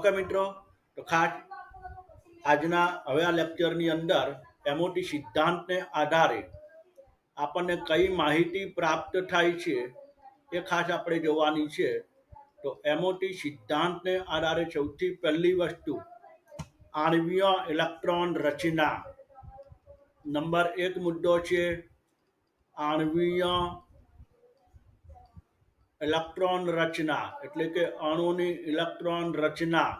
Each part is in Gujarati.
ઓકે મિત્રો, તો ખાસ આજના હવે આ લેક્ચરની અંદર એમઓટી સિદ્ધાંતને આધારે આપણને કઈ માહિતી પ્રાપ્ત થાય છે એ ખાસ આપણે જોવાની છે. તો એમઓટી સિદ્ધાંતને આધારે સૌથી પહેલી વસ્તુ આણ્વીય ઇલેક્ટ્રોન રચના. નંબર 1 મુદ્દો છે આણ્વીય ઇલેક્ટ્રોન રચના, એટલે કે અણુની ઇલેક્ટ્રોન રચના.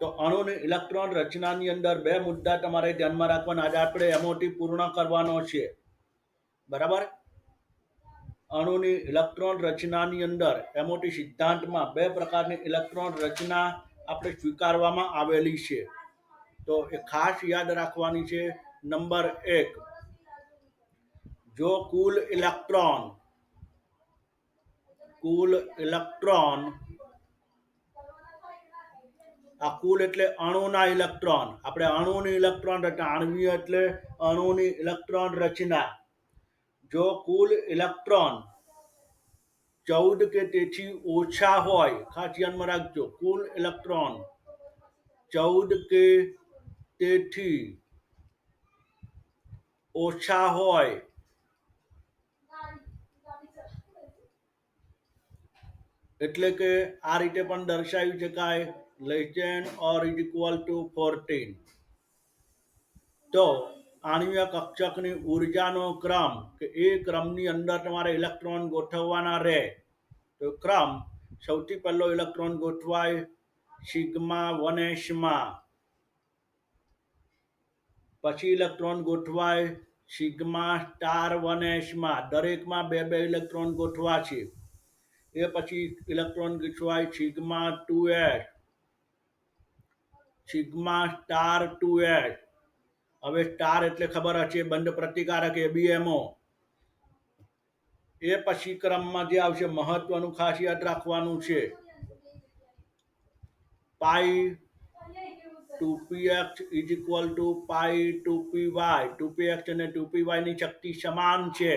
તો અણુની ઇલેક્ટ્રોન રચનાની અંદર બે મુદ્દા તમારે ધ્યાનમાં રાખવાના. આજે આપણે એમઓટી પૂર્ણ કરવાનો છે, બરાબર. અણુની ઇલેક્ટ્રોન રચનાની અંદર એમઓટી સિદ્ધાંતમાં બે પ્રકારની ઇલેક્ટ્રોન રચના આપણે સ્વીકારવામાં આવેલી છે. તો એ ખાસ યાદ રાખવાની છે. નંબર 1, જો કુલ ઇલેક્ટ્રોન આ કુલ એટલે અણુના ઇલેક્ટ્રોન, આપણે અણુની ઇલેક્ટ્રોન રચના, આણ્વીય એટલે અણુની ઇલેક્ટ્રોન રચના. જો કુલ ઇલેક્ટ્રોન 14 કે તેથી ઓછા હોય, ખાસ ધ્યાનમાં રાખજો, કુલ ઇલેક્ટ્રોન 14 કે તેથી ઓછા હોય એટલે કે આ રીતે પણ દર્શાવી શકાય, less than or is equal to 14. તો આણ્વીય કક્ષકની ઉર્જાનો ક્રમ કે એ ક્રમની અંદર તમારે ઇલેક્ટ્રોન ગોઠવવાના રહે. તો ક્રમ સૌથી પહેલો ઇલેક્ટ્રોન ગોઠવાય સિગ્મા 1s માં, પછી ઇલેક્ટ્રોન ગોઠવાય સિગ્મા સ્ટાર 1s માં. દરેકમાં બે બે ઇલેક્ટ્રોન ગોઠવા છે. એ પછી ઇલેક્ટ્રોન ગોઠવાય sigma 2s, sigma star 2s. હવે સ્ટાર એટલે ખબર હશે બંધ પ્રતિકારક ABMO. એ પછી ક્રમમાં જે આવશે મહત્વનું ખાસ યાદ રાખવાનું છે, pi 2px is equal to pi 2py. 2px અને 2py ની શક્તિ સમાન છે.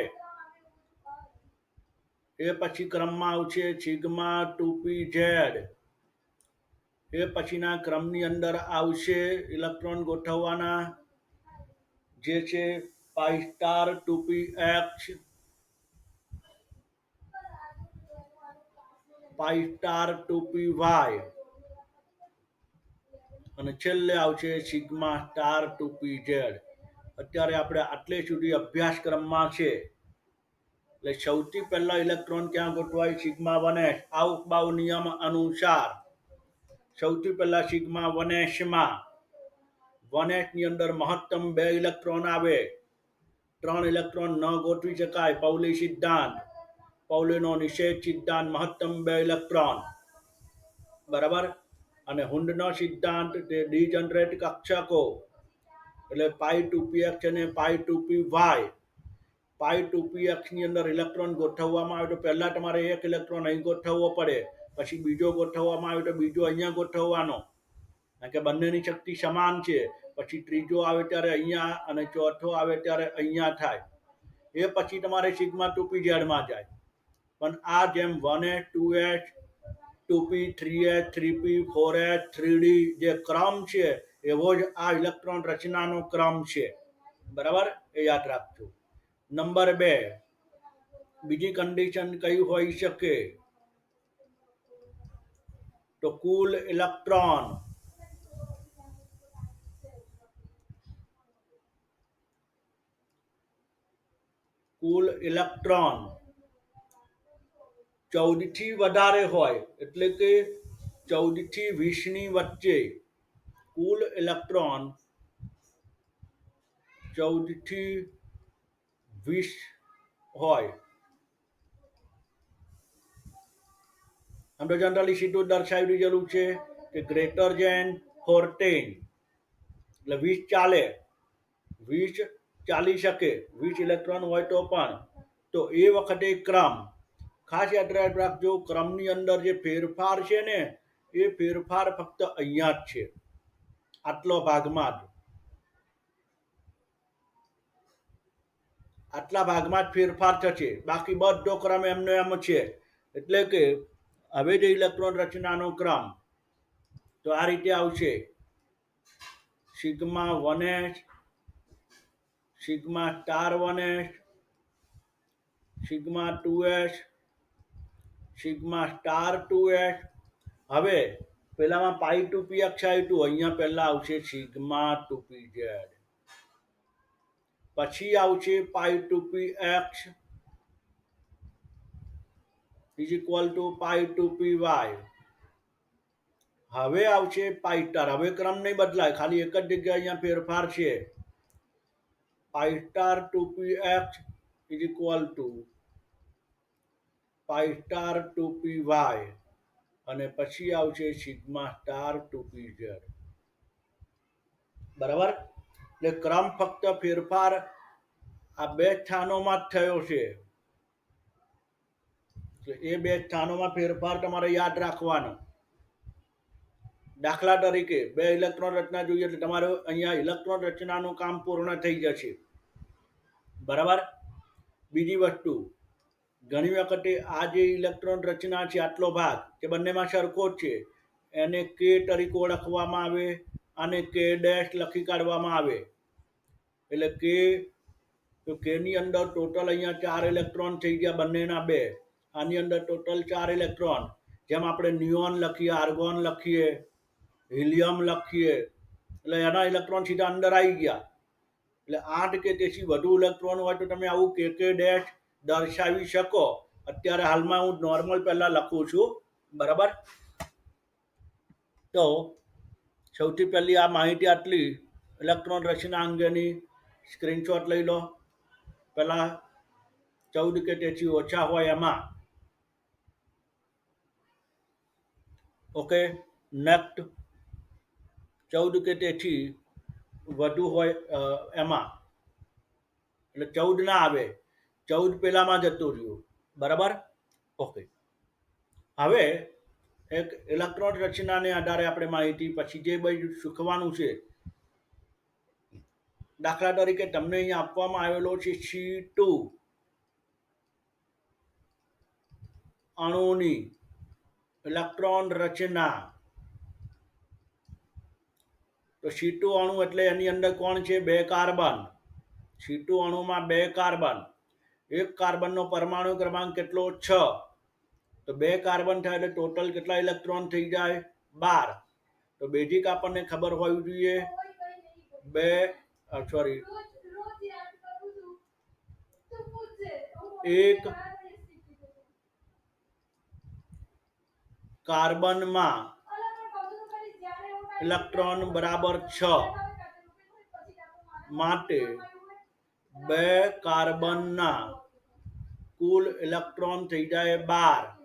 એ પછી ક્રમમાં આવશે સિગ્મા 2pz. એ પછીના ક્રમની અંદર આવશે ઇલેક્ટ્રોન ગોઠવવાના જે છે પાઈ સ્ટાર 2px, પાઈ સ્ટાર 2py અને છેલ્લે આવશે સિગ્મા સ્ટાર 2pz. અત્યારે આપણે આટલે સુધી અભ્યાસક્રમમાં છે. એટલે સૌથી પહેલા ઇલેક્ટ્રોન ક્યાં ગોઠવાય? Sigma 1s. આઉટબાઉ નિયમ અનુસાર સૌથી પહેલા સિગ્મા 1s માં. 1s ની અંદર મહત્તમ 2 ઇલેક્ટ્રોન આવે. 3 ઇલેક્ટ્રોન ન ગોઠવી શકાય. પાઉલી સિદ્ધાંત, પાઉલીનો નિષેધ સિદ્ધાંત, મહત્તમ 2 ઇલેક્ટ્રોન, બરાબર. અને હુન્ડનો સિદ્ધાંત, તે ડિજનરેટ કક્ષકો એટલે પાઈ 2px અને પાઈ 2py. પાઈ 2px ની અંદર ઇલેક્ટ્રોન ગોઠવવામાં આવે તો પહેલા તમારે એક ઇલેક્ટ્રોન અહીં ગોઠવવો પડે, પછી બીજો ગોઠવવામાં આવે તો બીજો અહીંયા ગોઠવવાનો, કારણ કે બંનેની શક્તિ સમાન છે. પછી ત્રીજો આવે ત્યારે અહીંયા અને ચોથો આવે ત્યારે અહીંયા થાય. એ પછી તમારે સિગ્મા 2pz માં જાય. પણ આ જેમ 1s 2s 2p 3s 3p 4s 3d જે ક્રમ છે એવો જ આ ઇલેક્ટ્રોન રચનાનો ક્રમ છે, બરાબર. એ યાદ રાખજો. નંબર 2, બીજી કન્ડિશન કઈ હોઈ શકે? તો કુલ ઇલેક્ટ્રોન 14 થી વધારે હોય, એટલે કે 14 થી 20 ની વચ્ચે. કુલ ઇલેક્ટ્રોન 14 થી 20 હોય. આમ તો જનરલી સીધું દર્શાવી દીધેલું છે કે ગ્રેટર ધેન 14 એટલે 20 ચાલે, 20 ચાલી શકે, 20 ઇલેક્ટ્રોન હોય તો પણ. તો એ વખતે ક્રમ ખાસ યાદ રાખજો. ક્રમની અંદર જે ફેરફાર છે ને એ ફેરફાર ફક્ત અહીંયા જ છે, આટલો ભાગમાં જ. આટલા ભાગમાં જ ફેરફાર થશે, બાકી બધો ક્રમ એમનો એમ છે. એટલે કે હવે જે ઇલેક્ટ્રોન રચનાનો ક્રમ તો આ રીતે આવશે sigma 1s sigma star 1s sigma 2s sigma star 2s હવે પેલામાં પાઈ 2p x આવ્યું અહીંયા પહેલા આવશે સિગ્મા 2pz પછી આવશે pi 2p x is equal to pi 2py હવે આવશે પાઈ સ્ટાર હવે ક્રમ નહીં બદલાય ખાલી એક જ જગ્યાએ અહીંયા ફેરફાર છે pi star 2px is equal to pi star 2py અને પછી આવશે સિગ્મા સ્ટાર 2pz બરાબર એટલે ક્રમ ફક્ત ફેરફાર આ બે સ્થાનોમાં જ થયો છે એ બે સ્થાનોમાં ફેરફાર તમારે યાદ રાખવાનો દાખલા તરીકે બે ઇલેક્ટ્રોન રચના જોઈએ એટલે તમારે અહીંયા ઇલેક્ટ્રોન રચનાનું કામ પૂર્ણ થઈ જશે બરાબર બીજી વસ્તુ ઘણી વખતે આ જે ઇલેક્ટ્રોન રચના છે આટલો ભાગ જે બંનેમાં સરખો જ છે એને કે તરીકે ઓળખવામાં આવે અને કે ડેશ લખી કાઢવામાં આવે એટલે કે તો કેની અંદર ટોટલ અહીંયા 4 ઇલેક્ટ્રોન થઈ ગયા બંનેના બે આની અંદર ટોટલ 4 ઇલેક્ટ્રોન જેમ આપણે નિયોન લખીએ આર્ગોન લખીએ હિલિયમ લખીએ એટલે એના ઇલેક્ટ્રોન સીધા અંદર આવી ગયા એટલે 8 કે તેથી વધુ ઇલેક્ટ્રોન હોય તો તમે આવું કે ડેશ દર્શાવી શકો અત્યારે હાલમાં હું નોર્મલ પહેલા લખું છું બરાબર તો સૌથી પહેલી આ માહિતી આટલી ઇલેક્ટ્રોન રચના અંગેની સ્ક્રીનશોટ લઈ લો પહેલા 14 કે તેથી ઓછા હોય એમાં ઓકે નેક્સ્ટ 14 કે તેથી વધુ હોય એમાં એટલે 14 ના આવે 14 પેલામાં જતું રહ્યું બરાબર ઓકે હવે એક ઇલેક્ટ્રોન રચનાને આધારે આપણે માહિતી પછી જે બધું શીખવાનું છે દાખલા તરીકે તમને અહીંયા આપવામાં આવેલો છે C2 અણુની ઇલેક્ટ્રોન રચના તો C2 અણુ એટલે એની અંદર કોણ છે બે કાર્બન C2 અણુમાં બે કાર્બન એક કાર્બનનો પરમાણુ ક્રમાંક કેટલો 6 તો બે કાર્બન થાય એટલે ટોટલ કેટલા ઇલેક્ટ્રોન થઈ જાય 12 તો બેઝિક આપણને ખબર હોવી જોઈએ બે સોરી એક કાર્બનમાં ઇલેક્ટ્રોન બરાબર 6 માટે બે કાર્બનના કુલ ઇલેક્ટ્રોન થઈ જાય 12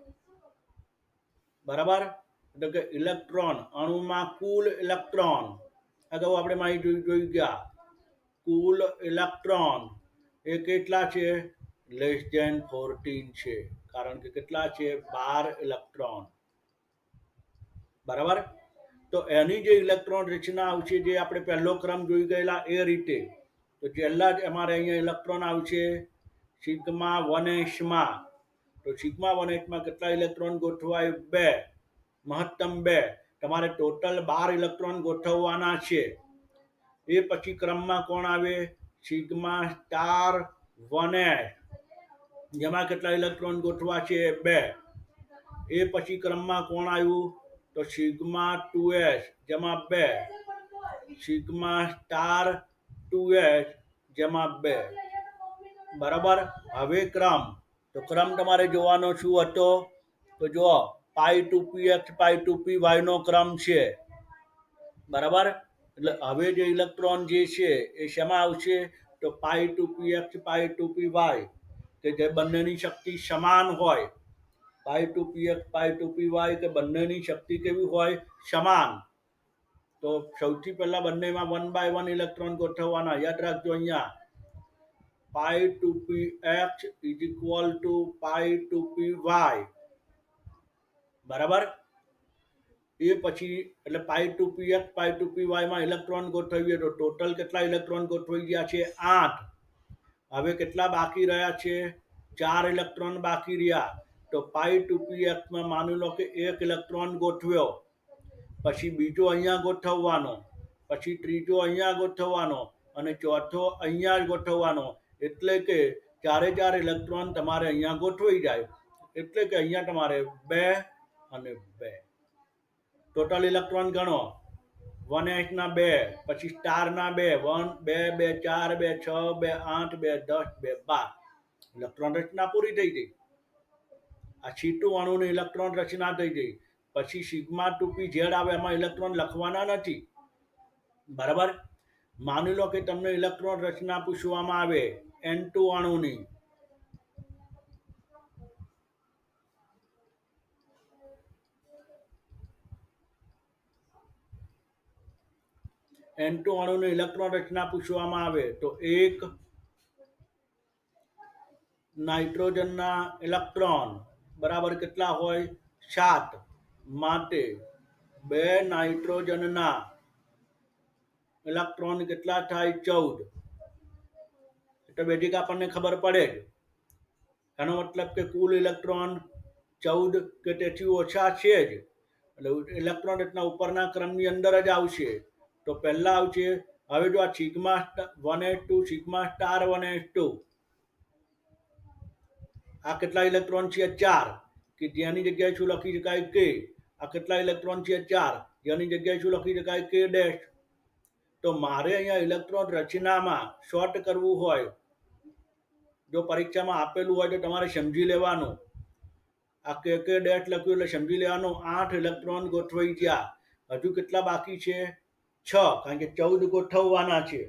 બરાબર એટલે કે ઇલેક્ટ્રોન અણુમાં કુલ ઇલેક્ટ્રોન અગાઉ આપણે માહિતી જોઈ ગયા કુલ ઇલેક્ટ્રોન એ કેટલા છે લેસ ધેન 14 છે કારણ કે કેટલા છે 12 ઇલેક્ટ્રોન બરાબર તો એની જે ઇલેક્ટ્રોન રચના આવશે જે આપણે પહેલો ક્રમ જોઈ ગયેલા એ રીતે તો પહેલા જ અમારે અહીંયા ઇલેક્ટ્રોન આવશે સિગ્મા 1s માં તો સિગ્મા 1s માં કેટલા ઇલેક્ટ્રોન ગોઠવાય 2 મહત્તમ 2 તમારે ટોટલ 12 ઇલેક્ટ્રોન ગોઠવવાના છે એ પછી ક્રમમાં કોણ આવે સિગ્મા સ્ટાર 1s જેમાં કેટલા ઇલેક્ટ્રોન ગોઠવા છે 2 એ પછી ક્રમમાં કોણ આવ્યું તો સિગ્મા 2s જેમાં 2 સિગ્મા સ્ટાર 2s જેમાં 2 બરાબર હવે ક્રમ તો ક્રમ તમારે જોવાનો શું હતો તો જો પાઈ 2px પાઈ 2py નો ક્રમ છે બરાબર એટલે હવે જે ઇલેક્ટ્રોન જે છે એ શેમાં આવશે તો પાઈ 2px પાઈ 2py કે જે બંનેની શક્તિ સમાન હોય પાઈ 2px પાઈ 2py કે બંનેની શક્તિ કેવી હોય સમાન તો સૌથી પહેલા બંનેમાં 1 by 1 ઇલેક્ટ્રોન ગોઠવવાના યાદ રાખજો અહીંયા pi 2px is equal to pi 2py બરાબર એ પછી એટલે પાઈ 2px પાઈ 2py માં ઇલેક્ટ્રોન ગોઠવીએ તો ટોટલ કેટલા ઇલેક્ટ્રોન ગોઠવાઈ ગયા છે 8 હવે કેટલા બાકી રહ્યા છે 4 ઇલેક્ટ્રોન બાકી રહ્યા તો પાઈ 2px માં માની લો કે એક ઇલેક્ટ્રોન ગોઠવ્યો, પછી બીજો અહીંયા ગોઠવવાનો, પછી ત્રીજો અહીંયા ગોઠવવાનો અને ચોથો અહીંયા જ ગોઠવવાનો, એટલે કે ચારે ચાર ઇલેક્ટ્રોન તમારે અહીંયા ગોઠવાઈ જાય, એટલે કે અહીંયા તમારે 2 અને 2 ટોટલ ઇલેક્ટ્રોન ગણો, 1s ના 2, પછી સ્ટાર ના 2, 1 2 2 4 2 6 2 8 2 10 2 12 ઇલેક્ટ્રોન રચના પૂરી થઈ ગઈ. આ C2 અણુની ઇલેક્ટ્રોન રચના થઈ ગઈ. પછી સિગ્મા 2p ઝેડ આવે એમાં ઇલેક્ટ્રોન લખવાના નથી, બરાબર. માની લો કે તમને ઇલેક્ટ્રોન રચના પૂછવામાં આવે N2 અણુની, N2 અણુની ઇલેક્ટ્રોન રચના પૂછવામાં આવે તો એક નાઇટ્રોજનના ઇલેક્ટ્રોન બરાબર કેટલા હોય 7, માટે 2 નાઇટ્રોજનના ઇલેક્ટ્રોન કેટલા થાય 14. એટલે બેઝિક આપણને ખબર પડે જ, એનો મતલબ કે કુલ ઇલેક્ટ્રોન 14 કે તેથી ઓછા છે જ, એટલે ઇલેક્ટ્રોન રચના ઉપરના ક્રમની અંદર જ આવશે. તો પહેલા આવશે, હવે જો આ sigma 1s2 sigma star 1s2 આ કેટલા ઇલેક્ટ્રોન છે 4, કે જેની જગ્યાએ શું લખી શકાય કે આ કેટલા ઇલેક્ટ્રોન છે 4, જેની જગ્યાએ શું લખી શકાય કે ડેશ. તો મારે અહીંયા ઇલેક્ટ્રોન રચનામાં શોર્ટ કરવું હોય, જો પરીક્ષામાં આપેલું હોય તો તમારે સમજી લેવાનું, આ કે ડેશ લખ્યું એટલે સમજી લેવાનું 8 ઇલેક્ટ્રોન ગોઠવાઈ ગયા, હજુ કેટલા બાકી છે 6, કારણ કે 14 ગોઠવવાના છે,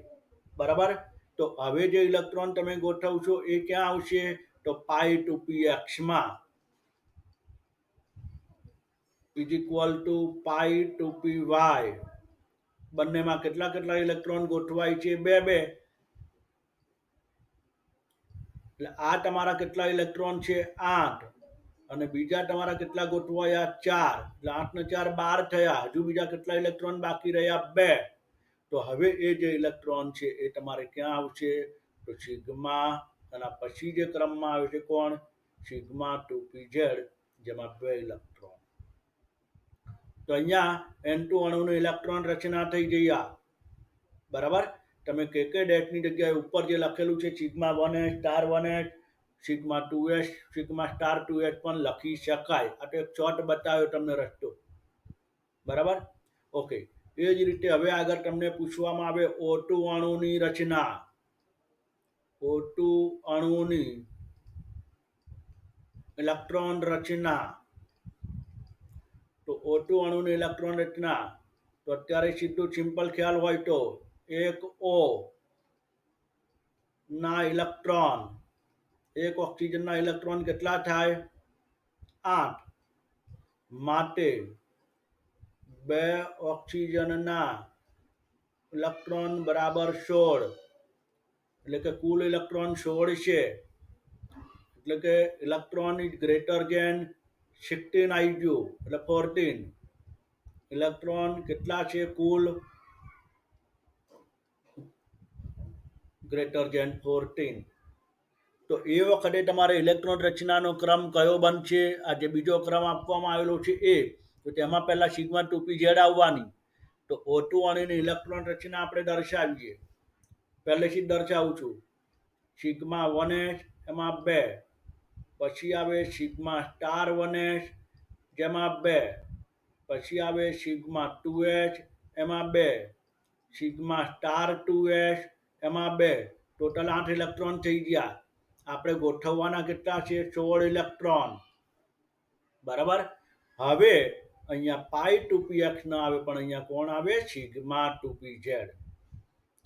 બરાબર. તો હવે જે ઇલેક્ટ્રોન તમે ગોઠવશો એ ક્યાં આવશે તો પાઈ 2px માં is equal to pi 2py. બંનેમાં કેટલા કેટલા ઇલેક્ટ્રોન ગોઠવાય છે 2 2, એટલે આ તમારા કેટલા ઇલેક્ટ્રોન છે 8, અને બીજા તમારા કેટલા ગોઠવાયા 4, એટલે 8 ને 4 12 થયા, હજુ બીજા કેટલા ઇલેક્ટ્રોન બાકી રહ્યા 2. તો હવે એ જે ઇલેક્ટ્રોન છે એ તમારે ક્યાં આવશે તો સિગ્મા, અને પછી જે ક્રમમાં આવે છે કોણ સિગ્મા 2pz, જેમાં 2 ઇલેક્ટ્રોન. તો અહીંયા N2 અણુની ઇલેક્ટ્રોન રચના થઈ ગઈ આ, બરાબર. તમે કે ડેશની જગ્યાએ ઉપર જે લખેલું છે sigma 1s star 1s sigma 2s sigma star 2s પણ લખી શકાય. આ તો એક શોર્ટ બતાવ્યો તમને રસ્તો, બરાબર. ઓકે, એ જ રીતે હવે આગળ તમને પૂછવામાં આવે O2 અણુની રચના, O2 અણુની ઇલેક્ટ્રોન રચના. તો O2 અણુની ઇલેક્ટ્રોન રચના, તો અત્યારે સીધું સિમ્પલ ખ્યાલ હોય તો એક O ના ઇલેક્ટ્રોન, એક ઓક્સિજનના ઇલેક્ટ્રોન કેટલા થાય 8, માટે 2 ઓક્સિજનના ઇલેક્ટ્રોન બરાબર 16, એટલે કે કુલ ઇલેક્ટ્રોન 16 છે, એટલે કે ઇલેક્ટ્રોન ઇઝ ગ્રેટર ધેન 16 આવી ગયું, એટલે 14 ઇલેક્ટ્રોન કેટલા છે કુલ ગ્રેટર ધેન 14. તો એ વખતે તમારે ઇલેક્ટ્રોન રચનાનો ક્રમ કયો બનશે, આ જે બીજો ક્રમ આપવામાં આવેલો છે એ, તો તેમાં પહેલા સિગ્મા 2pz આવવાની. તો O2 અણુની ઇલેક્ટ્રોન રચના આપણે દર્શાવીએ, પહેલેથી જ દર્શાવું છું, સિગ્મા 1s એમાં 2, પછી આવે સિગ્મા સ્ટાર 1s જેમાં 2, પછી આવે સિગ્મા 2s એમાં 2, સિગ્મા સ્ટાર 2s એમાં 2, ટોટલ 8 ઇલેક્ટ્રોન થઈ ગયા. આપણે ગોઠવવાના કેટલા છે 16 ઇલેક્ટ્રોન, બરાબર. હવે અહીંયા પાઈ 2px ના આવે, પણ અહીંયા કોણ આવે સિગ્મા 2pz.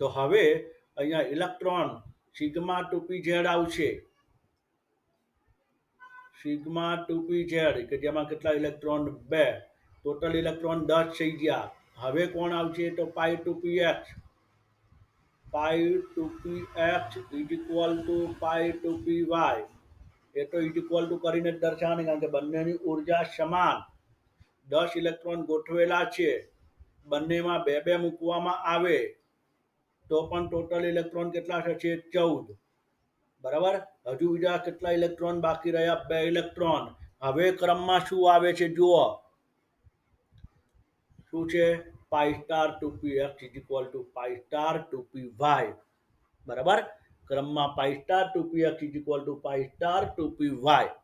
તો હવે અહીંયા ઇલેક્ટ્રોન સિગ્મા 2pz આવશે, સિગ્મા 2pz, કે જેમાં કેટલા ઇલેક્ટ્રોન 2, ટોટલ ઇલેક્ટ્રોન 10 થઈ ગયા. હવે કોણ આવશે તો pi 2px, pi 2px is equal to pi 2py. એ તો ઇઝ ઇક્વલ ટુ કરીને જ દર્શાવવાની, કારણ કે બંનેની ઉર્જા સમાન, 10 ઇલેક્ટ્રોન ગોઠવેલા છે, બંનેમાં 2 2 મૂકવામાં આવે તો પણ ટોટલ ઇલેક્ટ્રોન કેટલા થશે 14, બરાબર. હજુ બીજા કેટલા ઇલેક્ટ્રોન બાકી રહ્યા 2 ઇલેક્ટ્રોન, હવે ક્રમમાં શું આવે છે જુઓ, શું છે? Pi star two P X is equal to pi star two P Y. બરાબર, ક્રમમાં pi star two P X is equal to pi star two P Y.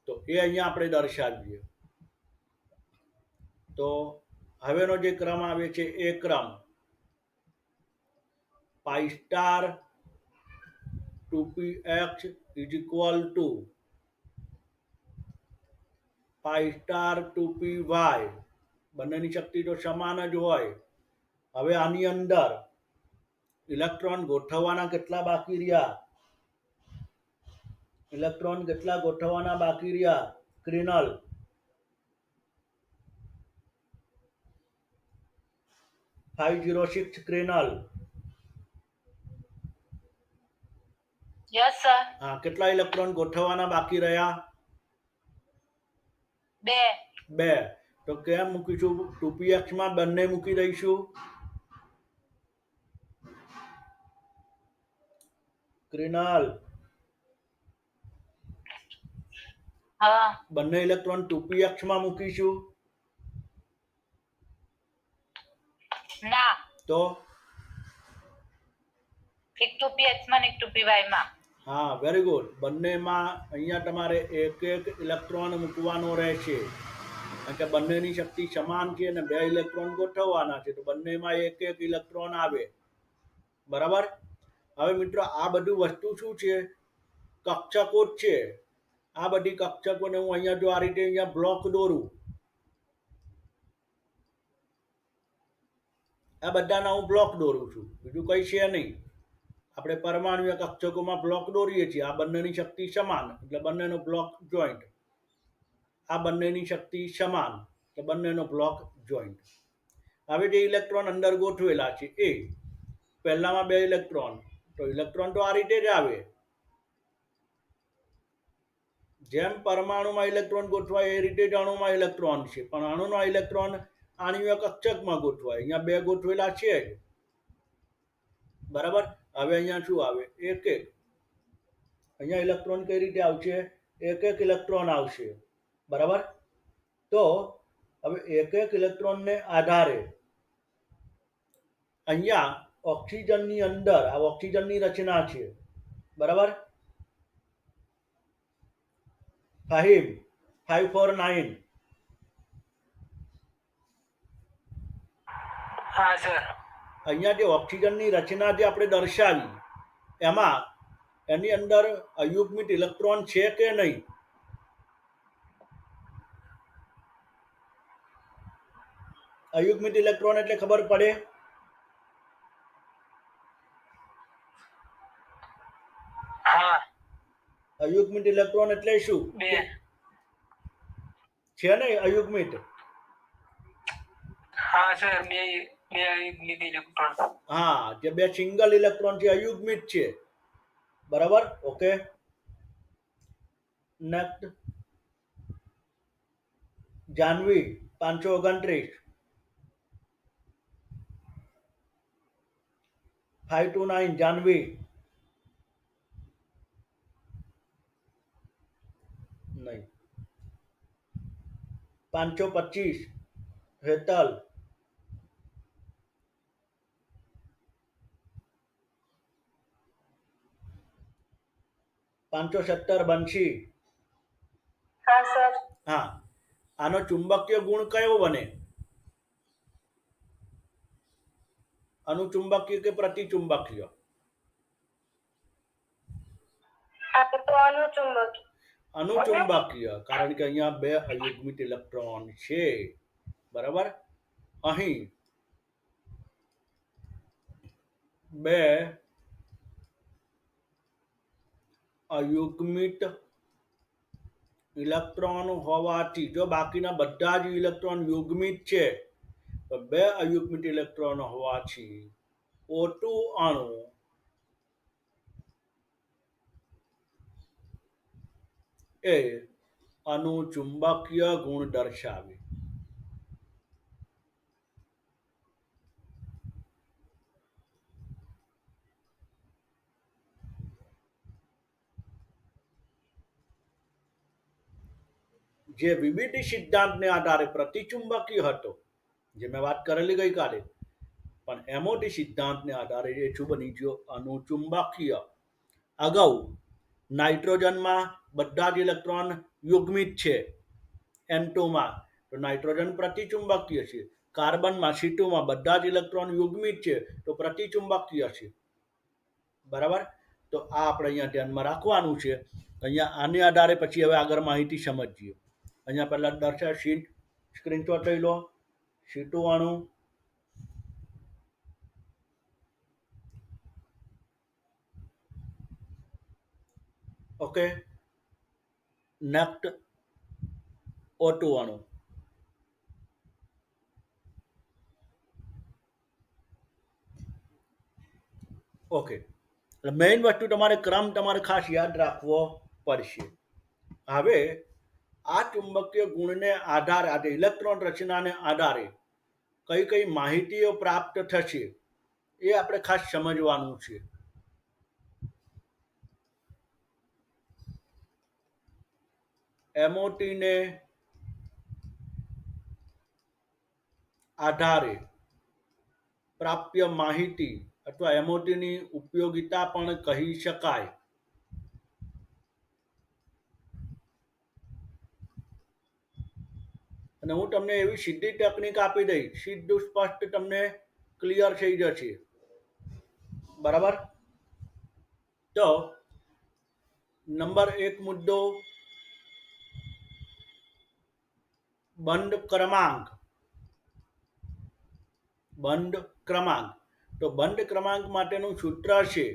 તો એ અહીંયા આપણે દર્શાવીએ. તો હવેનો જે ક્રમ આવે છે એ ક્રમ pi star two P X is equal to pi star two P Y, બંનેની શક્તિ તો સમાન જ હોય. હવે આની અંદર ઇલેક્ટ્રોન ગોઠવવાના કેટલા બાકી રહ્યા? ઇલેક્ટ્રોન કેટલા ગોઠવવાના બાકી રહ્યા? ક્રિનલ 506 ક્રિનલ. Yes sir. હા, કેટલા ઇલેક્ટ્રોન ગોઠવવાના બાકી રહ્યા? 2. 2. તો કેમ મૂકીશું? 2px માં બંને મૂકી દઈશું. ક્રિનલ હા. બંને ઇલેક્ટ્રોન 2px માં મૂકીશું. ના, તો એક 2px માં ને એક 2py માં. હા, વેરી ગુડ. બંનેમાં અહીંયા તમારે એક એક ઇલેક્ટ્રોન મૂકવાનો રહેશે, કારણ કે બંનેની શક્તિ સમાન છે અને 2 ઇલેક્ટ્રોન ગોઠવવાના છે, તો બંનેમાં એક એક ઇલેક્ટ્રોન આવે. બરાબર. હવે મિત્રો આ બધું વસ્તુ શું છે? કક્ષકો જ છે. આ બધી કક્ષકોને હું અહીંયા જો આ રીતે અહીંયા બ્લોક દોરું, આ બધાના હું બ્લોક દોરું છું, બીજું કઈ છે નહીં. આપણે પરમાણુ કક્ષકોમાં બ્લોક દોરીએ છીએ. આ બંનેની શક્તિ સમાન એટલે બંનેનો બ્લોક જોઈન્ટ. આ બંનેની શક્તિ સમાન એટલે બંનેનો બ્લોક જોઈન્ટ. હવે જે ઇલેક્ટ્રોન અંદર ગોઠવેલા છે એ પહેલામાં 2 ઇલેક્ટ્રોન, તો ઇલેક્ટ્રોન તો આ રીતે જ આવે. જેમ પરમાણુમાં ઇલેક્ટ્રોન ગોઠવાય એ રીતે જ અણુમાં ઇલેક્ટ્રોન છે, પણ અણુનો ઇલેક્ટ્રોન આણ્વિય કક્ષકમાં ગોઠવાય. અહીંયા 2 ગોઠવેલા છે જ. બરાબર. હવે અહીંયા શું આવે? એક એક. અહીંયા ઇલેક્ટ્રોન કઈ રીતે આવશે? એક એક ઇલેક્ટ્રોન આવશે. બરાબર. તો હવે એક એક ઇલેક્ટ્રોનને આધારે અહીંયા ઓક્સિજનની અંદર આ ઓક્સિજનની રચના છે. બરાબર. 549. હા સર. અહીંયા જે ઓક્સિજનની રચના જે આપણે દર્શાવી એમાં એની અંદર અયુગ્મિત ઇલેક્ટ્રોન છે કે નહીં? અયુગ્મિત ઇલેક્ટ્રોન એટલે ખબર પડે? હા. અયુગ્મિત ઇલેક્ટ્રોન એટલે શું? 2. છે ને અયુગ્મિત? હા સર, 2 અયુગ્મિત ઇલેક્ટ્રોન. હા, જે 2 સિંગલ ઇલેક્ટ્રોન છે અયુગ્મિત છે. બરાબર. ઓકે. નેક્સ્ટ જાનવી 529. 529 જાનવી. નહીં. 525 હેતલ. 517 બંશી. હા સર. હા, આનો ચુંબકીય ગુણ કયો બને? અનુચુંબકીય કે પ્રતિચુંબકીય? આ તો અનુચુંબકીય. અનુચુંબકીય, કારણ કે અહીંયા 2 અયુગ્મિત ઇલેક્ટ્રોન છે. બરાબર. અહીં 2 અયુગ્મિત ઇલેક્ટ્રોન હોવાથી, જો બાકીના બધા જ ઇલેક્ટ્રોન યુગ્મિત છે, તો 2 અયુગ્મિત ઇલેક્ટ્રોન હોવાથી O2 અણુ એ અનુચુંબકીય ગુણ દર્શાવે. જે વિવિધ સિદ્ધાંતને આધારે પ્રતિચુંબકીય હતો, જે મેં વાત કરેલી ગઈકાલે, પણ એમોટી સિદ્ધાંતને આધારે એ શું બની ગયો? અનુચુંબકીય. અગાઉ નાઇટ્રોજનમાં બધા જ ઇલેક્ટ્રોન યુગ્મિત છે N2 માં, તો નાઇટ્રોજન પ્રતિચુંબકીય છે. કાર્બનમાં C2 માં બધા જ ઇલેક્ટ્રોન યુગ્મિત છે, તો પ્રતિચુંબકીય છે. બરાબર? તો આ આપણે અહીંયા ધ્યાનમાં રાખવાનું છે. અહીંયા આને આધારે પછી હવે આગળ માહિતી સમજીએ. અહીંયા પહેલા દર્શાવ સ્ક્રીનશોટ લઈ લો. C2 અણુ, ઓકે, નેક્સ્ટ O2 અણુ, ઓકે. એટલે મેઇન વસ્તુ તમારે ક્રમ તમારે ખાસ યાદ રાખવો પડશે. હવે આ ચુંબકીય ગુણને આધારે, આ ઇલેક્ટ્રોન રચનાને આધારે કઈ કઈ માહિતીઓ પ્રાપ્ત થશે એ આપણે ખાસ સમજવાનું છે. એમઓટીને આધારે પ્રાપ્ય માહિતી અથવા એમઓટીની ઉપયોગિતા પણ કહી શકાય. અને હું તમને એવી સીધી ટેકનિક આપી દઈશ, સીધું સ્પષ્ટ તમને ક્લિયર થઈ જશે. બરાબર? તો નંબર 1 મુદ્દો, બંધ ક્રમાંક. બંધ ક્રમાંક. તો બંધ ક્રમાંક માટેનું સૂત્ર છે,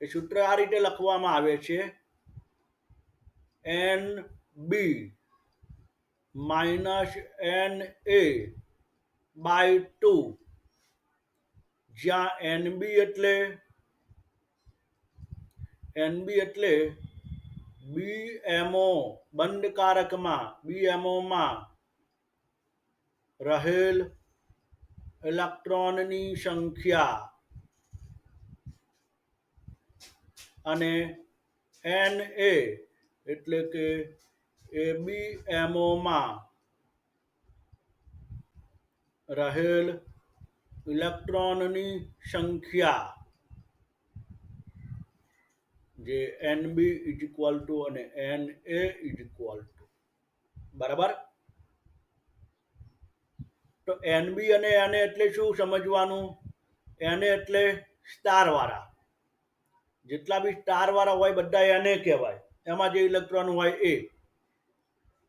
એ સૂત્ર આ રીતે લખવામાં આવે છે: NB માઇનસ Na/2, જ્યાં NB એટલે BMO, બંધકારકમાં BMO માં રહેલ ઇલેક્ટ્રોનની સંખ્યા, અને Na એટલે કે ABMO માં રહેલ ઇલેક્ટ્રોનની સંખ્યા, જે NB ઇઝ ઇક્વલ ટુ અને Na ઇઝ ઇક્વલ ટુ. બરાબર? તો NB અને Na એટલે શું સમજવાનું? Na એટલે સ્ટાર વાળા, જેટલા બી સ્ટાર વાળા હોય બધા Na કહેવાય, એમાં જે ઇલેક્ટ્રોન હોય એ.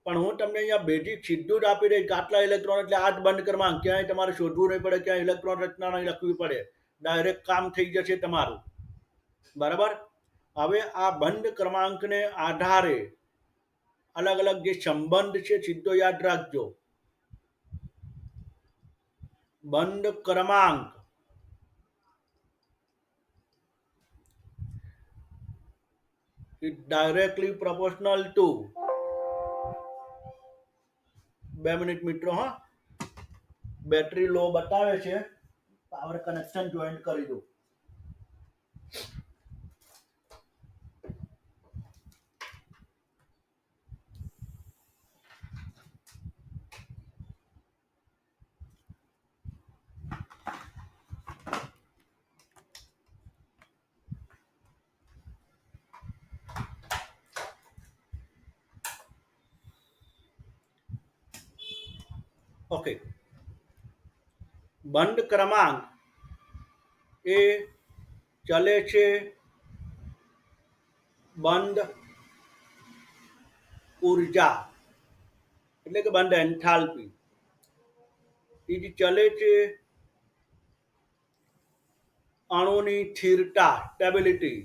પણ હું તમને અહીંયા બેઝિક સીધું જ આપી દઈશ કે આટલા ઇલેક્ટ્રોન એટલે આ જ બંધ ક્રમાંક, ક્યાંય તમારે શોધવું નહીં પડે, ક્યાંય ઇલેક્ટ્રોન રચના નહીં લખવી પડે, ડાયરેક્ટ કામ થઈ જશે તમારું. બરાબર? હવે આ બંધ ક્રમાંકને આધારે અલગ અલગ જે સંબંધ છે સીધો યાદ રાખજો. બંધ ક્રમાંક is directly proportional to, 2 minute મિત્રો, હા, બેટરી લો બતાવે છે, પાવર કનેક્શન જોઈન્ટ કરી દો. ઓકે. બંધ ક્રમાંક એ ચલે છે બંધ ઉર્જા, એટલે કે બંધ એન્થાલ્પી. એ જે ચલે છે અણુની સ્થિરતા, સ્ટેબિલિટી.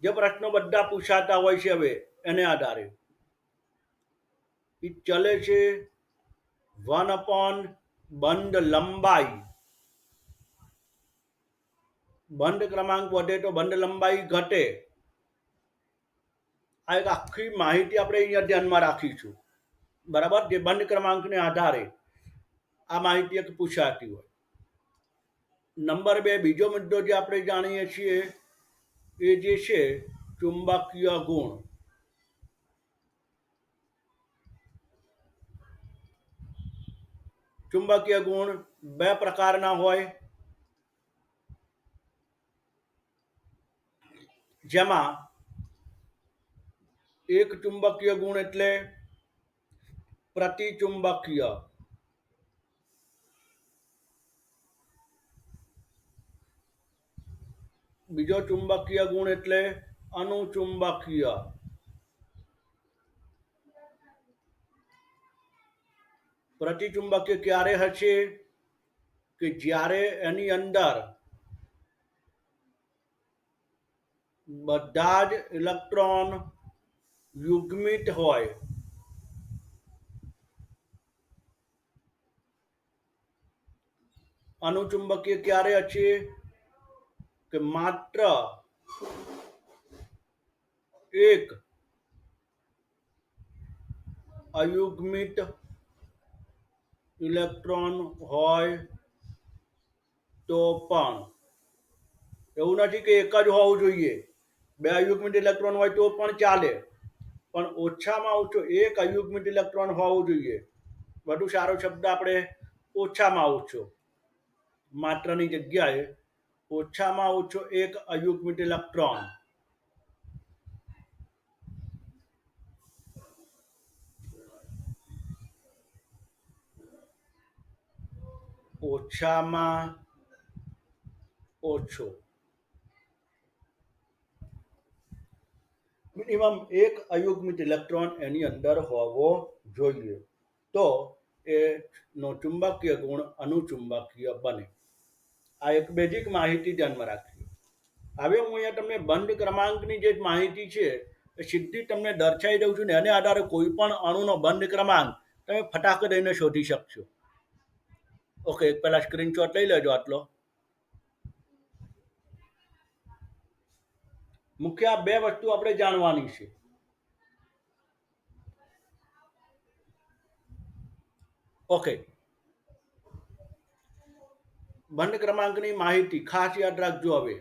જે પ્રશ્નો બધા પૂછાતા હોય છે હવે એને આધારે એ ચલે છે 1/, બંધ લંબાઈ. બંધ ક્રમાંક વધે તો બંધ લંબાઈ ઘટે. આ એક આખી માહિતી આપણે અહીંયા ધ્યાનમાં રાખીશું. બરાબર? જે બંધ ક્રમાંકને આધારે આ માહિતી એક પૂછાતી હોય. નંબર 2, બીજો મુદ્દો જે આપણે જાણીએ છીએ એ જે છે ચુંબકીય ગુણ. ચુંબકીય ગુણ બે પ્રકારના હોય, જેમાં એક ચુંબકીય ગુણ એટલે પ્રતિચુંબકીય, બીજો ચુંબકીય ગુણ એટલે અનુચુંબકીય. પ્રતિચુંબકીય ક્યારે હશે કે જ્યારે એની અંદર બધા જ ઇલેક્ટ્રોન યુગ્મિત હોય. અનુચુંબકીય ક્યારે હશે કે માત્ર એક અયુગ્મિત ઇલેક્ટ્રોન હોય તો પણ. એવું નથી કે એક જ હોવું જોઈએ, બે અયુગ્મિત ઇલેક્ટ્રોન હોય તો પણ ચાલે, પણ ઓછામાં ઓછો એક અયુગ્મિત ઇલેક્ટ્રોન હોવું જોઈએ. વધુ સારો શબ્દ આપણે ઓછામાં ઓછો, માત્રની જગ્યાએ ઓછામાં ઓછો એક અયુગ્મિત ઇલેક્ટ્રોન. ઓછામાં ઓછો મિનિમમ એક અયુગ્મિત ઇલેક્ટ્રોન એની અંદર હોવો જોઈએ, તો એનો ચુંબકીય ગુણ અનુચુંબકીય બને. આ એક બેઝિક માહિતી ધ્યાનમાં રાખવી. હવે હું અહીંયા તમને બંધ ક્રમાંકની જે માહિતી છે એ સીધી તમને દર્શાવી દઉં છું ને એને આધારે કોઈ પણ અણુનો બંધ ક્રમાંક તમે ફટાક દઈને શોધી શકશો. ઓકે, પહેલા સ્ક્રીનશોટ લઈ લેજો આટલો. મુખ્ય આ બે વસ્તુ આપણે જાણવાની છે. ઓકે, બંધ ક્રમાંકની માહિતી ખાસ યાદ રાખજો. હવે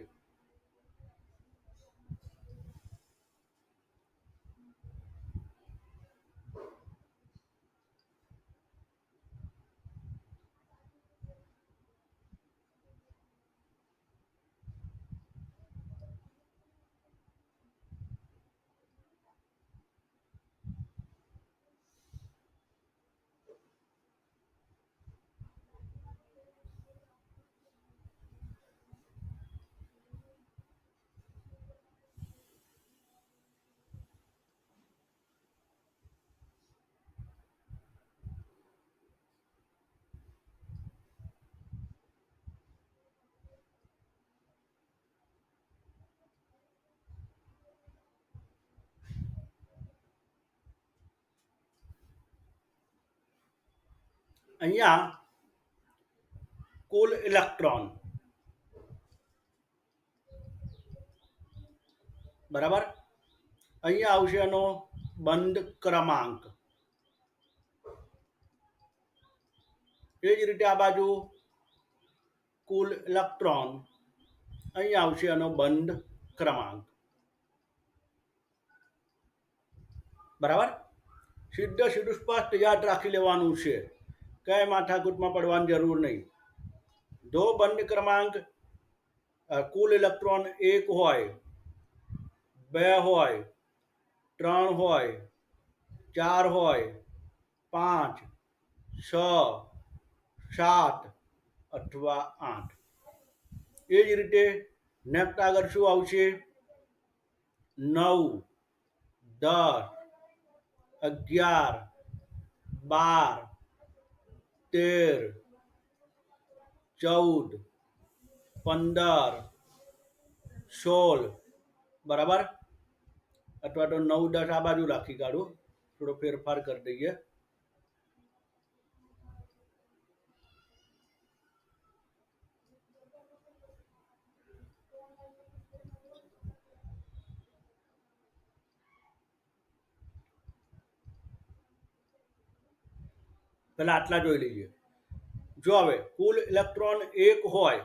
અહીંયા કુલ ઇલેક્ટ્રોન, બરાબર, અહીંયા આવશે એનો બંધ ક્રમાંક. એ જ રીતે આ બાજુ કુલ ઇલેક્ટ્રોન, અહીંયા આવશે એનો બંધ ક્રમાંક. બરાબર, સીધે સીધું સ્પષ્ટ યાદ રાખી લેવાનું છે, કઈ માથાકૂટમાં પડવાની જરૂર નહીં. જો બંધ ક્રમાંક કુલ ઇલેક્ટ્રોન 1 હોય, 2 હોય, 3 હોય, 4 હોય, 5, 6, 7 અથવા 8. એ જ રીતે નેક્સ્ટ આગળ શું આવશે? 9, 10, 11, 12, 13, 14, 15, 16. બરાબર, અથવા તો 9, 10 આ બાજુ રાખી કાઢું, થોડો ફેરફાર કરી દઈએ. પહેલા આટલા જોઈ લઈએ. જો હવે કુલ ઇલેક્ટ્રોન 1 હોય,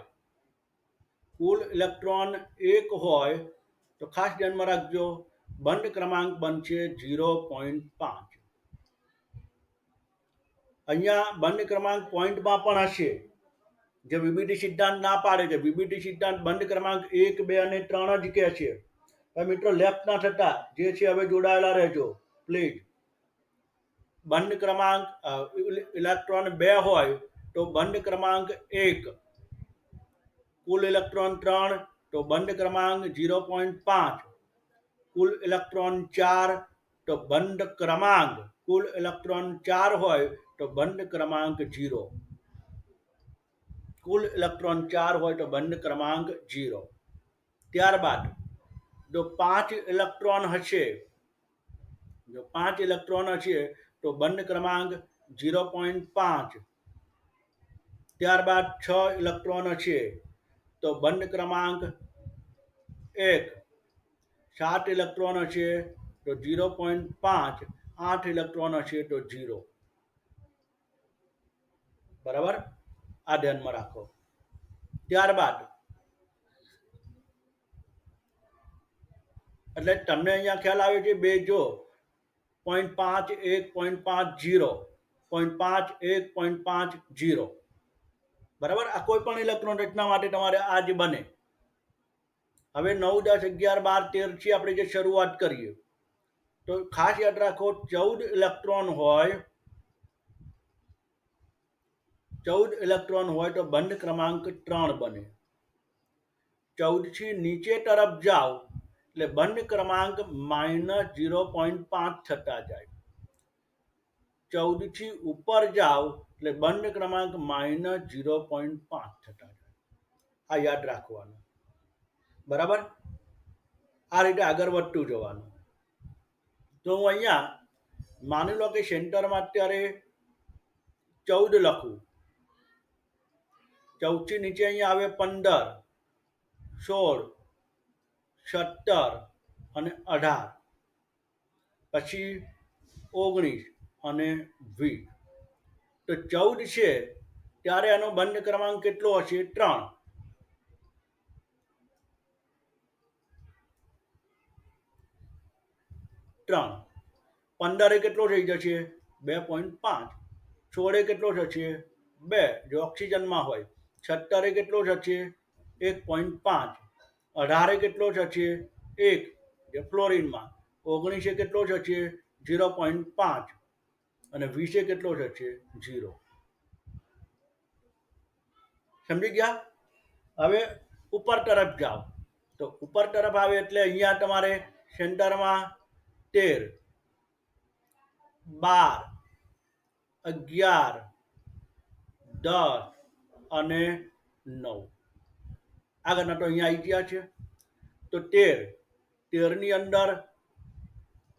કુલ ઇલેક્ટ્રોન 1 હોય તો ખાસ ધ્યાનમાં રાખજો બંધ ક્રમાંક બનશે 0.5. અહીંયા બંધ ક્રમાંક પોઈન્ટમાં પણ હશે, જે વીબીટી સિદ્ધાંત ના પાડે છે. વીબીટી સિદ્ધાંત બંધ ક્રમાંક 1, 2 અને 3 જ કહે છે. તો મિત્રો લેફ્ટ ના થતા જે છે હવે જોડાયેલા રહેજો પ્લીઝ. બંધ ક્રમાંક ઇલેક્ટ્રોન 2 હોય તો બંધ ક્રમાંક 1, કુલ ઇલેક્ટ્રોન 3 તો બંધ ક્રમાંક 0.5, કુલ ઇલેક્ટ્રોન 4 તો બંધ ક્રમાંક કુલ ઇલેક્ટ્રોન 4 હોય તો બંધ ક્રમાંક 0, કુલ ઇલેક્ટ્રોન 4 હોય તો બંધ ક્રમાંક 0. ત્યારબાદ જો 5 ઇલેક્ટ્રોન હશે, જો 5 ઇલેક્ટ્રોન હશે તો બંધ ક્રમાંક 0.5. ત્યારબાદ 6 ઇલેક્ટ્રોન હશે તો બંધ ક્રમાંક 1, 7 ઇલેક્ટ્રોન હશે તો 0.5, 8 ઇલેક્ટ્રોન હશે તો 0. બરાબર, આ ધ્યાનમાં રાખો. ત્યારબાદ એટલે તમને અહીંયા ખ્યાલ આવે છે બે જો 0.5, 1.50, 0.5, 1.50. બરાબર, આ કોઈ પણ ઇલેક્ટ્રોન રચના માટે તમારે આ જ બને. હવે 9, 10, 11, 12, 13 થી આપણે જે શરૂઆત કરીએ તો ખાસ યાદ રાખો 14 ઇલેક્ટ્રોન હોય, 14 ઇલેક્ટ્રોન હોય તો બંધ ક્રમાંક 3 બને. 14 થી નીચે તરફ જાઓ એટલે બંધ ક્રમાંક -0.5 થતા જાય. 14 થી ઉપર જાઓ એટલે બંધ ક્રમાંક -0.5 થતા જાય. આ યાદ રાખવાનું. બરાબર, આ રીતે આગળ વધતું જવાનું. તો હું અહીંયા માની લો કે સેન્ટરમાં અત્યારે 14 લખું, 14 થી નીચે અહીંયા આવે 15, 16, 17 અને 18, પછી 19 અને 20. તો 14 છે ત્યારે એનો બંધ ક્રમાંક કેટલો હશે? 3. 15 એ કેટલો થઈ જશે? 2.5. 16 એ કેટલો થશે? 2, જો ઓક્સિજનમાં હોય. 17 એ કેટલો થશે? 1.5. 18 એ કેટલો થશે? 1, જે ફ્લોરિનમાં. 19 એ કેટલો થશે? 0.5 અને 20 એ કેટલો થશે? 0. સમજી ગયા? હવે ઉપર તરફ જાઓ તો ઉપર તરફ આવે એટલે અહીંયા તમારે સેન્ટરમાં 13, 12, 11, 10 અને 9. આગળના તો અહીંયા આવી ગયા છે. તો 13 ની અંદર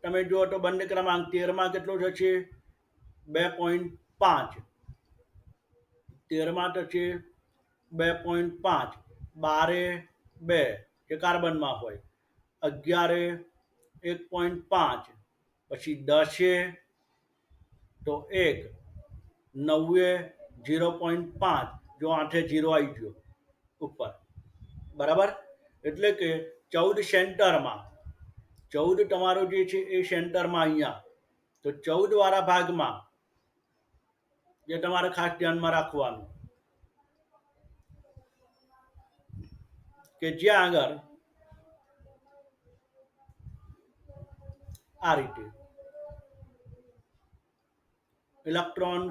તમે જુઓ તો બંધ ક્રમાંક 13માં કેટલો થશે? 2.5. 13માં થશે 2.5. 12 2, જે કાર્બનમાં હોય. 11 1.5, પછી 10 તો 1, 9 0.5, જો 8 0 આવી ગયો ઉપર. બરાબર, એટલે કે 14 સેન્ટરમાં, 14 તમારો જે છે એ સેન્ટરમાં અહીંયા, તો 14 વાળા ભાગમાં જે તમારે ખાસ ધ્યાનમાં રાખવાનું કે જ્યાં આગળ આ રીતે ઇલેક્ટ્રોન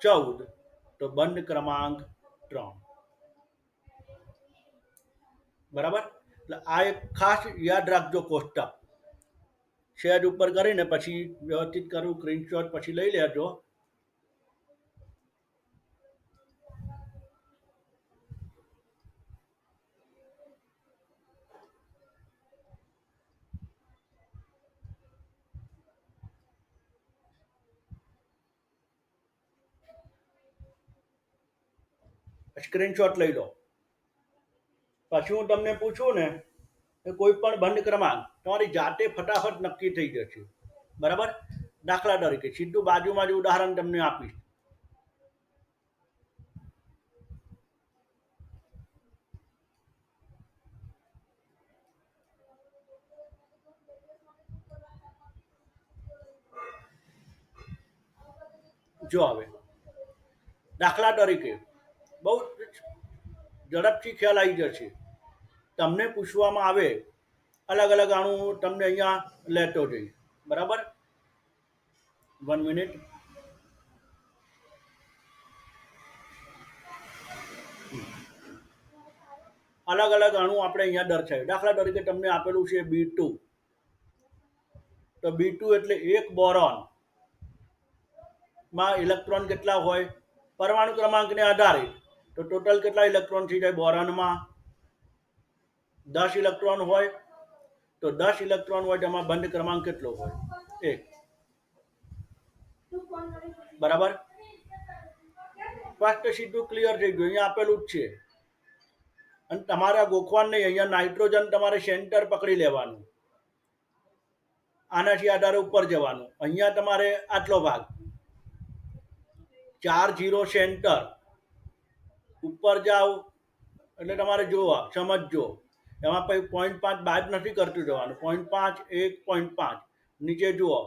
14 તો બંધ ક્રમાંક 3. બરાબર, એટલે આ એક ખાસ યાદ રાખજો કોષ્ટક. શેર ઉપર કરીને પછી વ્યવસ્થિત કરું, સ્ક્રીનશોટ પછી લઈ લેજો. સ્ક્રીનશોટ લઈ લો. પછી હું તમને પૂછું ને કે કોઈ પણ બંધ ક્રમાંક તમારી જાતે ફટાફટ નક્કી થઈ જશે. બરાબર, દાખલા તરીકે સીધું બાજુમાં જ ઉદાહરણ તમને આપીશ. જો હવે દાખલા તરીકે બહુ ઝડપથી ખ્યાલ આવી જશે. તમને પૂછવામાં આવે અલગ અલગ અણુ તમને અહીંયા લેતો જઈશ. બરાબર, 1 મિનિટ. અલગ અલગ અણુ આપણે અહીંયા દર્શાવ્યું. દાખલા તરીકે તમને આપેલું છે B2. તો B2 એટલે એક બોરોન માં ઇલેક્ટ્રોન કેટલા હોય? પરમાણુ ક્રમાંકને આધારે તો ટોટલ કેટલા ઇલેક્ટ્રોન થઈ જાય બોરોનમાં? 10 ઇલેક્ટ્રોન હોય. તો 10 ઇલેક્ટ્રોન હોય તેમાં બંધ ક્રમાંક કેટલો હોય? 1. બરાબર, સ્પષ્ટ સીધું ક્લિયર થઈ ગયું. અહીંયા આપેલું જ છે. અને તમારા ગોખવાનું નહીં, અહીંયા નાઇટ્રોજન તમારે સેન્ટર પકડી લેવાનું, આનાથી આધારે ઉપર જવાનું. અહીંયા તમારે આટલો ભાગ 4 0 સેન્ટર ઉપર જાઓ એટલે તમારે જોવા સમજજો. એમાં પછી 0.5 બાદ નથી કરતું જવાનું. 0.5 1 0.5 નીચે જુઓ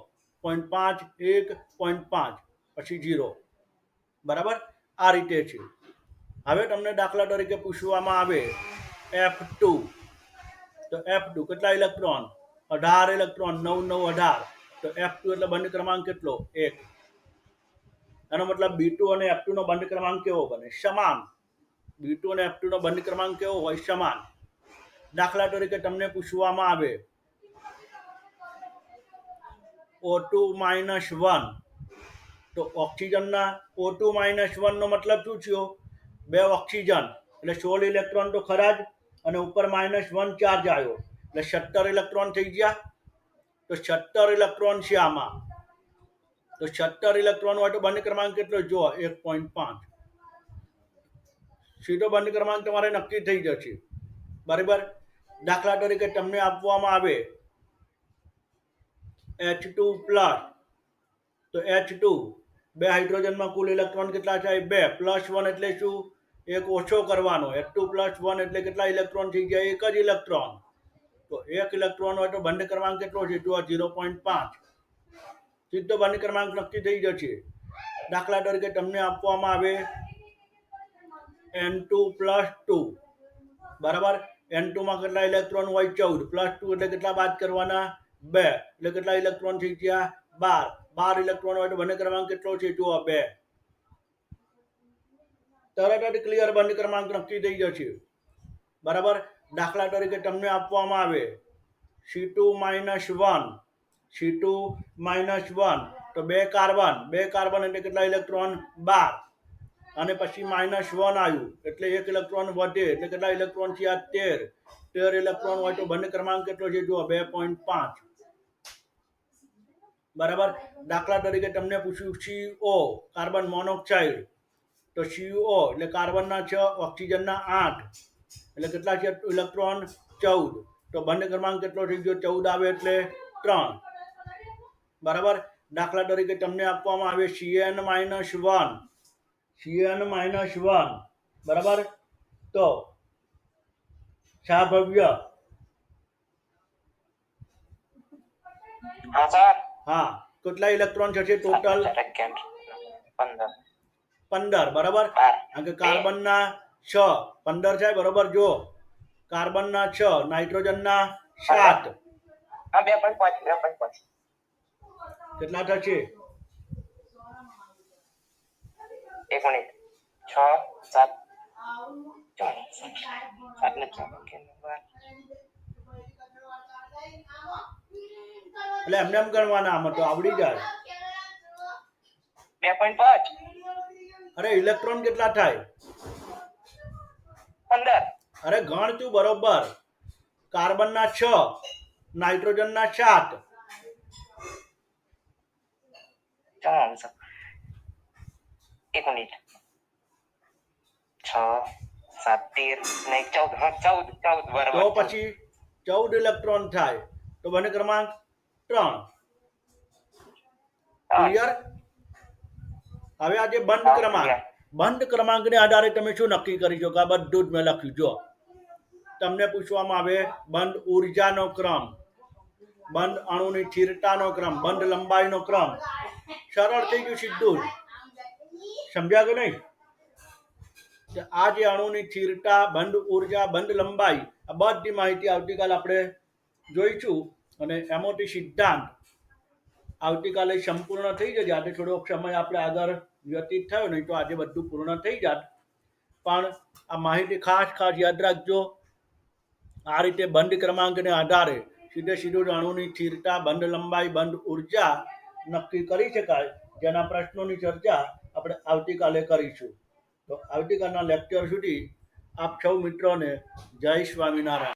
0.5 1 0.5 પછી 0. બરાબર, આ રીતે છે. હવે તમને દાખલા તરીકે પૂછવામાં આવે F2. તો F2 કેટલા ઇલેક્ટ્રોન? 18 ઇલેક્ટ્રોન. 9 9 18. તો F2 એટલે બંધ ક્રમાંક કેટલો? 1. એનો મતલબ B2 અને F2 નો બંધ ક્રમાંક કેવો બને? સમાન. B2 અને F2 નો બંધ ક્રમાંક કેવો હોય? સમાન. દાખલા તરીકે તમને પૂછવામાં આવે O2 -1. તો ઓક્સિજનના O2 -1 નો મતલબ શું થયો? 2 ઓક્સિજન એટલે 16 ઇલેક્ટ્રોન તો ખરા જ, અને ઉપર -1 ચાર્જ આવ્યો એટલે 17 ઇલેક્ટ્રોન થઈ ગયા. તો 17 ઇલેક્ટ્રોન છે આમાં. તો 17 ઇલેક્ટ્રોન હોય તો બંધ ક્રમાંક કેટલો? જો 1.5. સીધો બંધ ક્રમાંક તમારે નક્કી થઈ જશે. બરાબર, દાખલા તરીકે તમને આપવામાં આવે H2+. તો H2 2 હાઇડ્રોજનમાં કુલ ઇલેક્ટ્રોન કેટલા થાય? 2. +1 એટલે શું? એક ઓછો કરવાનો. H2 +1 એટલે કેટલા ઇલેક્ટ્રોન થઈ ગયા? એક જ ઇલેક્ટ્રોન. તો 1 ઇલેક્ટ્રોન હોય તો બંધ ક્રમાંક કેટલો છે? જો 0.5. સીધો બંધ ક્રમાંક નક્કી થઈ જશે. દાખલા તરીકે તમને આપવામાં આવે N2+2. બરાબર, N2 માં કેટલા ઇલેક્ટ્રોન હોય? 14. +2 એટલે કેટલા બાદ કરવાના? 2. એટલે કેટલા ઇલેક્ટ્રોન થઈ ગયા? 12. 12 ઇલેક્ટ્રોન હોય તો બંધ ક્રમાંક કેટલો છે? જુઓ 2. તરત જ ક્લિયર બંધ ક્રમાંક નક્કી થઈ જશે. બરાબર, દાખલા તરીકે તમને આપવામાં આવે C2 -1. C2 -1 તો 2 કાર્બન. 2 કાર્બન એટલે કેટલા ઇલેક્ટ્રોન? 12. અને પછી -1 આવ્યું એટલે 1 ઇલેક્ટ્રોન વધે એટલે કેટલા ઇલેક્ટ્રોન છે? 13. 13 ઇલેક્ટ્રોન હોય તો બંધ ક્રમાંક કેટલો છે? જુઓ 2.5. બરાબર, દાખલા તરીકે તમને પૂછ્યું CO કાર્બન મોનોક્સાઇડ. તો CO એટલે કાર્બનના 6 ઓક્સિજનના 8 એટલે કેટલા છે ઇલેક્ટ્રોન? 14. તો બંધ ક્રમાંક કેટલો થઈ ગયો? 14 આવે એટલે 3. બરાબર, દાખલા તરીકે તમને આપવામાં આવે CN -1. CN -1. બરાબર, તો સહભવ્ય. હા સર. હા, કેટલા ઇલેક્ટ્રોન થશે ટોટલ? 15. બરાબર, કારણ કે કાર્બનના 6 15 છે. બરાબર, જો કાર્બનના 6 નાઇટ્રોજનના 7 હા 2.5. કેટલા થશે? 1 મિનિટ. 6 7 7 ને 6 એટલે એમને એમ ગણવાના, આમાં તો આવડી જાય. 2.5. અરે ઇલેક્ટ્રોન કેટલા થાય? 15. અરે ગણ તું બરોબર. કાર્બનના 6 નાઇટ્રોજનના 7. ચાલો સર. 1 મિનિટ. 6 7 13 ને 14. હા 14 બરાબર. તો પછી 14 ઇલેક્ટ્રોન થાય તો બંધ ક્રમાંક 3. ક્લિયર? હવે આ જે બંધ ક્રમાંકને આધારે તમે શું નક્કી કરી શકો? આ બધું જ મેં લખ્યું. જો તમને પૂછવામાં આવે બંધ ઉર્જાનો ક્રમ, બંધ અણુની સ્થિરતાનો ક્રમ, બંધ લંબાઈનો ક્રમ. સરળ થઈ ગયું સીધું જ. સમજ્યા કે નહીં? તો આ જે અણુની સ્થિરતા, બંધ ઉર્જા, બંધ લંબાઈ, આ બધી માહિતી આવતીકાલે આપણે જોઈશું. અને એમાંથી સિદ્ધાંત આવતીકાલે સંપૂર્ણ થઈ જશે. આજે થોડોક સમય આપણે આગળ વ્યતીત થયો, નહીં તો આજે બધું પૂર્ણ થઈ જાત. પણ આ માહિતી ખાસ ખાસ યાદ રાખજો. આ રીતે બંધ ક્રમાંકને આધારે સીધું અણુની સ્થિરતા, બંધ લંબાઈ, બંધ ઉર્જા નક્કી કરી શકાય, જેના પ્રશ્નોની ચર્ચા આપણે આવતીકાલે કરીશું. તો આવતીકાલના લેક્ચર સુધી આપ સૌ મિત્રોને જય સ્વામિનારાયણ.